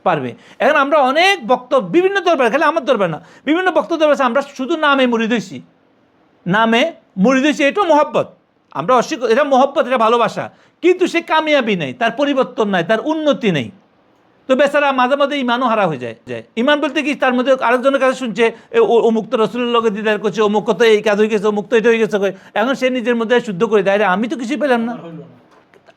পারবে। এখন আমরা অনেক বক্তব্য বিভিন্ন দরবার, খালি আমার দরবার না, বিভিন্ন বক্তব্য দরবার আমরা শুধু নামে মুরিদ হইছি, নামে মুরিদ হইছি, এটাও মহব্বত। আমরা অস্বীকার, এটা মহব্বত, এটা ভালোবাসা, কিন্তু সে কামিয়াবি নেই, তার পরিবর্তন নাই, তার উন্নতি নেই। তো বেচারা মাঝে মাঝে ইমানও হারা হয়ে যায়। ইমান বলতে কি, তার মধ্যে আরেকজনের কাছে শুনছে অমুক তো রসুলের লোকে দিদার করছে, অমুক তো এই কাজ হয়ে গেছে, অমুক তো এটা হয়ে গেছে, এখন সে নিজের মধ্যে শুদ্ধ করে দেয়, আমি তো কিছুই পেলাম না।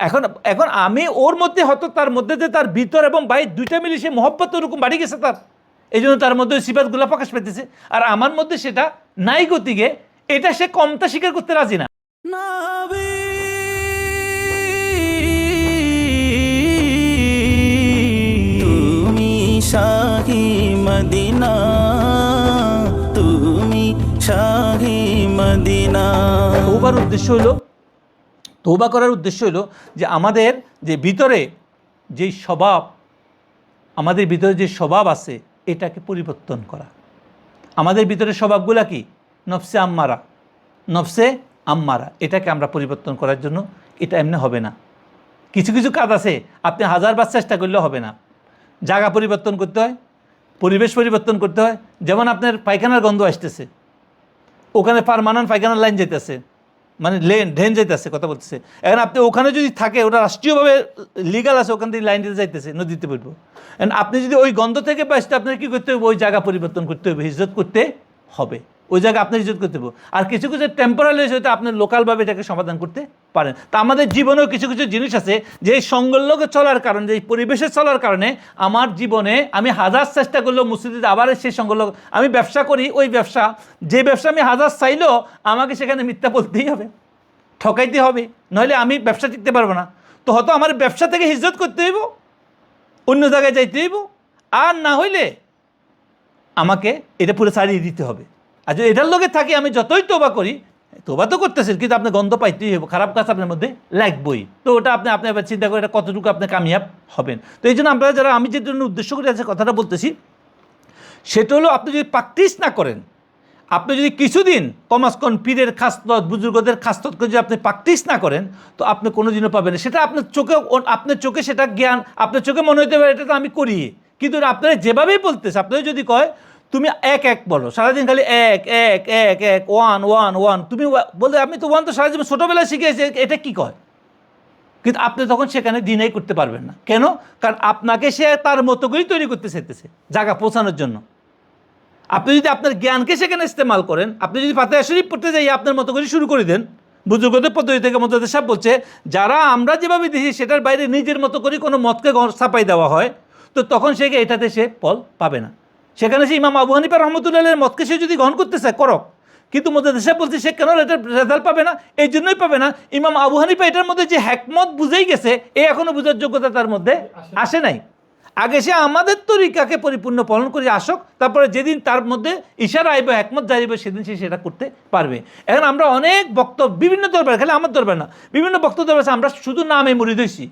এখন এখন আমি ওর মধ্যে হয়তো তার মধ্যে যে তার ভিতর এবং বাইর দুইটা মিলে সে মহব্বত ওরকম বাড়ি গেছে তার, এই জন্য তার মধ্যে ওই সিফাতগুলো প্রকাশ পেতেছে। আর আমার মধ্যে সেটা নাই গতিকে, এটা সে কমতা স্বীকার করতে রাজি না। তুমি শাহি মদিনা, তুমি শাহি মদিনা। তওবার উদ্দেশ্য হলো, তওবা করার উদ্দেশ্য হলো যে আমাদের যে ভিতরে যেই স্বভাব, আমাদের ভিতরে যে স্বভাব আছে এটাকে পরিবর্তন করা। আমাদের ভিতরে স্বভাবগুলা কি? নফসে আম্মারা, নফসে আম্মারা, এটাকে আমরা পরিবর্তন করার জন্য, এটা এমনি হবে না। কিছু কিছু কাজ আছে আপনি 1000 বার চেষ্টা করলেও হবে না। জায়গা পরিবর্তন করতে হয়, পরিবেশ পরিবর্তন করতে হয়। যেমন আপনার পায়খানার গন্ধ আসতেছে, ওখানে পার্মানেন্ট পায়খানার লাইন যেতেছে, মানে ড্রেন যেতেছে, কথা বলতেছে। এখন আপনি ওখানে যদি থাকে, ওটা রাষ্ট্রীয়ভাবে লিগাল আছে, ওখান থেকে লাইন দিতে যাইতেছে, নদীতে পড়বো। এখন আপনি যদি ওই গন্ধ থেকে বাঁচতে, আপনার কী করতে হবে? ওই জায়গা পরিবর্তন করতে হবে, হিজরত করতে হবে, ওই জায়গা আপনি হিজরত করতে হবে। আর কিছু কিছু টেম্পোরারি হয়তো আপনি লোকালভাবে এটাকে সমাধান করতে পারেন। তা আমাদের জীবনেও কিছু কিছু জিনিস আছে যে এই সঙ্গল্লোকে চলার কারণে, যে পরিবেশে চলার কারণে আমার জীবনে আমি 1000 চেষ্টা করলেও মসজিদে আবার সেই সঙ্গল্লোক, আমি ব্যবসা করি, ওই ব্যবসা, যে ব্যবসা আমি 1000 চাইলেও আমাকে সেখানে মিথ্যা বলতেই হবে, ঠকাইতে হবে, নইলে আমি ব্যবসা টিকতে পারবো না। তো হয়তো আমার ব্যবসা থেকে হিজরত করতে হইব, অন্য জায়গায় যাইতে হইব, আর না হইলে আমাকে এটা পুরো ছাড়িয়ে দিতে হবে। আর যদি এটার লোকে থাকি, আমি যতই তোবা করি, তোবা তো করতেছেন, কিন্তু আপনি গন্ধ পাইতেই হবে, খারাপ কাজ আপনার মধ্যে লাগবেই। তো ওটা আপনি এবার চিন্তা করে এটা কতটুকু আপনি কামিয়াব হবেন। তো এই জন্য আমরা যারা, আমি যে জন্য উদ্দেশ্য করে আছে কথাটা বলতেছি, সেটা হলো আপনি যদি প্র্যাকটিস না করেন, আপনি যদি কিছুদিন কমাসকন পীরের খাস্তত, বুজুর্গদের খাস্তত করে যদি আপনি প্র্যাকটিস না করেন, তো আপনি কোনোদিনও পাবেন না। সেটা আপনার চোখে সেটা জ্ঞান, আপনার চোখে মনে হতে পারে এটা তো আমি করি, কিন্তু আপনারা যেভাবেই বলতেছে, আপনারা যদি কয় তুমি এক এক বলো সারাদিন, খালি এক এক এক এক ওয়ান ওয়ান ওয়ান, তুমি বলতে আমি তো ওয়ান তো সারাদিন ছোটোবেলায় শিখেছি, এটা কি কয়? কিন্তু আপনি তখন সেখানে দিনেই করতে পারবেন না। কেন? কারণ আপনাকে সে তার মতো করেই তৈরি করতে চাইতেছে জায়গা পৌঁছানোর জন্য। আপনি যদি আপনার জ্ঞানকে সেখানে ইস্তেমাল করেন, আপনি যদি ফাতিহা শরীফ পড়তে যাই আপনার মতো করে শুরু করে দেন, বুজুর্গদের পদ্ধতি থেকে মুজাদ্দিদ সাহেব বলছে, যারা আমরা যেভাবে দেখি সেটার বাইরে নিজের মতো করে কোনো মতকে ছাপাই দেওয়া হয়, তো তখন সে এটাতে সে ফল পাবে না। সেখানে সে ইমাম আবু হানিফা রহমতুল্লাহের মতকে সে যদি গ্রহণ করতে চায়, করক, কিন্তু মুজাদ্দিদ সাহেব বলছে সে কেন এটার রেজাল্ট পাবে না? এই জন্যই পাবে না, ইমাম আবু হানিফা এটার মধ্যে যে হ্যাকমত বুঝেই গেছে, এ এখনও বোঝার যোগ্যতা তার মধ্যে আসে নাই। আগে সে আমাদের তরিকাকে পরিপূর্ণ পালন করে আসক, তারপরে যেদিন তার মধ্যে ইশারা আইবে, একমত জানিবে, সেদিন সে সেটা করতে পারবে। এখন আমরা অনেক বক্তব্য বিভিন্ন দরবার, খালি আমার দরবার না, বিভিন্ন বক্তব্য দরবার আমরা শুধু নামে মুরিদ হইছি,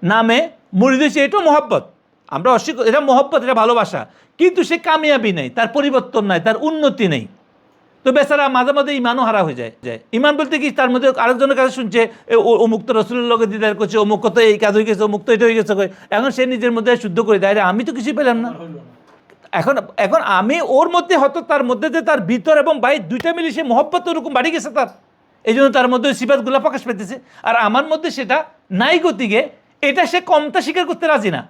নামে মুরিদ হইছি, এটাও মহব্বত। আমরা অস্বীকার, এটা মহব্বত, এটা ভালোবাসা, কিন্তু সে কামিয়াবি নেই, তার পরিবর্তন নাই, তার উন্নতি নেই। তো বেচারা মাঝে মাঝে ইমানও হারা হয়ে যায়। ইমান বলতে কি, তার মধ্যে আরেকজনের কাছে শুনছে অমুক তো রসুলের লোকে দিদার করছে, অমুক তো এই কাজ হয়ে গেছে, অমুক তো এটা হয়ে গেছে, এখন সে নিজের মধ্যে শুদ্ধ করে দেয়, আমি তো কিছুই পেলাম না। এখন এখন আমি ওর মধ্যে হয়তো তার মধ্যে যে তার ভিতর এবং বাইর দুইটা মিলে সে মহব্বত ওরকম বাড়ি গেছে তার, এই জন্য তার মধ্যে সিফাতগুলো প্রকাশ পেতেছে। আর আমার মধ্যে সেটা নাই গতিকে, এটা সে কমতা স্বীকার করতে রাজি না।